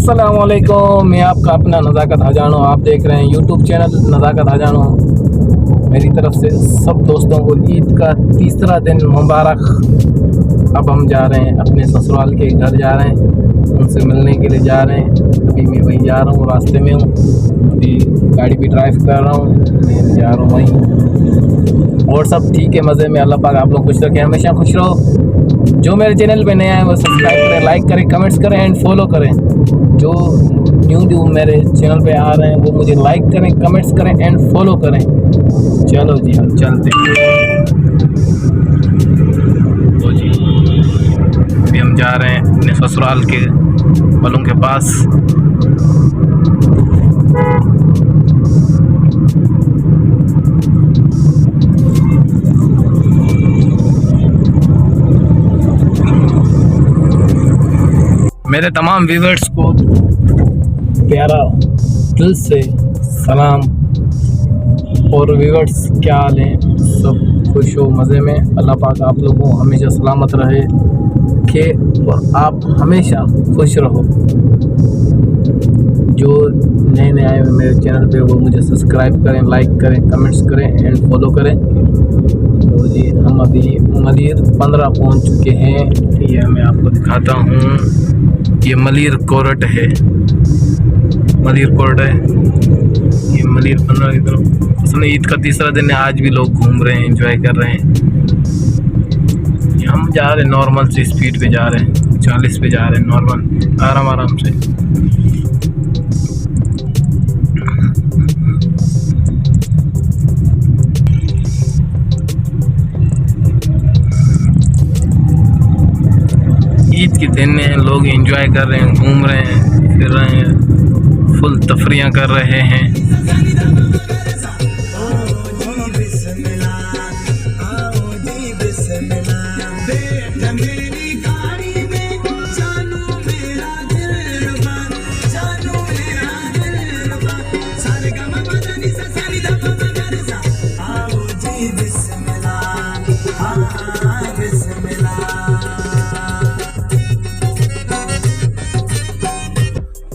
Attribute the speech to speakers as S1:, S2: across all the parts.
S1: अस्सलामुअलैकुम, मैं आपका अपना नज़ाकत हजानो। आप देख रहे हैं यूट्यूब चैनल नज़ाकत हजानो। मेरी तरफ से सब दोस्तों को ईद का तीसरा दिन मुबारक। अब हम जा रहे हैं अपने ससुराल के घर, जा रहे हैं उनसे मिलने के लिए जा रहे हैं। अभी मैं वहीं जा रहा हूँ, रास्ते में हूँ, अभी गाड़ी भी ड्राइव कर रहा हूँ, मैं जा रहा हूँ वहीं। और सब ठीक है, मज़े में। अल्लाह पाक आप लोग खुश रखें, हमेशा खुश रहो। जो मेरे चैनल पे नया है वो सब्सक्राइब करें, लाइक करें, कमेंट्स करें एंड फॉलो करें। जो न्यू मेरे चैनल पे आ रहे हैं वो मुझे लाइक करें, कमेंट्स करें एंड फॉलो करें। चलो जी, हम चलते हैं। तो जी अभी हम जा रहे हैं अपने ससुराल के वालों के पास। मेरे तमाम व्यूअर्स को प्यारा दिल से सलाम। और व्यूअर्स क्या हाल हैं? सब खुश हो, मज़े में। अल्लाह पाक आप लोगों को हमेशा सलामत रहे के और आप हमेशा खुश रहो। जो नए नए आए हुए मेरे चैनल पे वो मुझे सब्सक्राइब करें, लाइक करें, कमेंट्स करें एंड फॉलो करें। तो जी हम अभी मलिर 15 पहुंच चुके हैं। ये मैं आपको दिखाता हूँ, ये मलिर कोरट है, मलिर कोरट है। ये मलिर 15 की तरफ असल ईद का तीसरा दिन है। आज भी लोग घूम रहे हैं, एंजॉय कर रहे हैं। हम जा रहे हैं नॉर्मल सी स्पीड पे जा रहे हैं, 40 पे जा रहे हैं, नॉर्मल आराम आराम से। ईद के दिन में लोग एंजॉय कर रहे हैं, घूम रहे हैं, फिर रहे हैं, फुल तफरियाँ कर रहे हैं।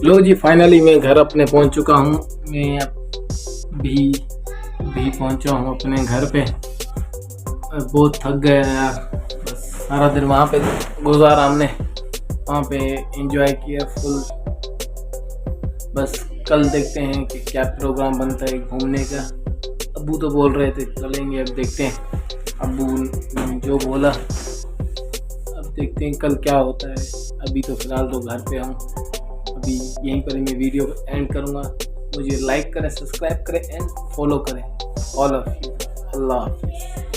S1: लो जी, फाइनली मैं घर अपने पहुंच चुका हूं। मैं भी पहुंचा हूं अपने घर पे। बहुत थक गया यार, बस सारा दिन वहां पे गुजारा हमने, वहां पे एंजॉय किया फुल। बस कल देखते हैं कि क्या प्रोग्राम बनता है घूमने का। अब्बू तो बोल रहे थे चलेंगे, अब देखते हैं अब्बू ने जो बोला, अब देखते हैं कल क्या होता है। अभी तो फ़िलहाल तो घर पे हूँ। अभी यहीं पर मैं वीडियो को एंड करूँगा। मुझे लाइक करें, सब्सक्राइब करें एंड फॉलो करें। All of you. अल्लाह हाफ़िज़।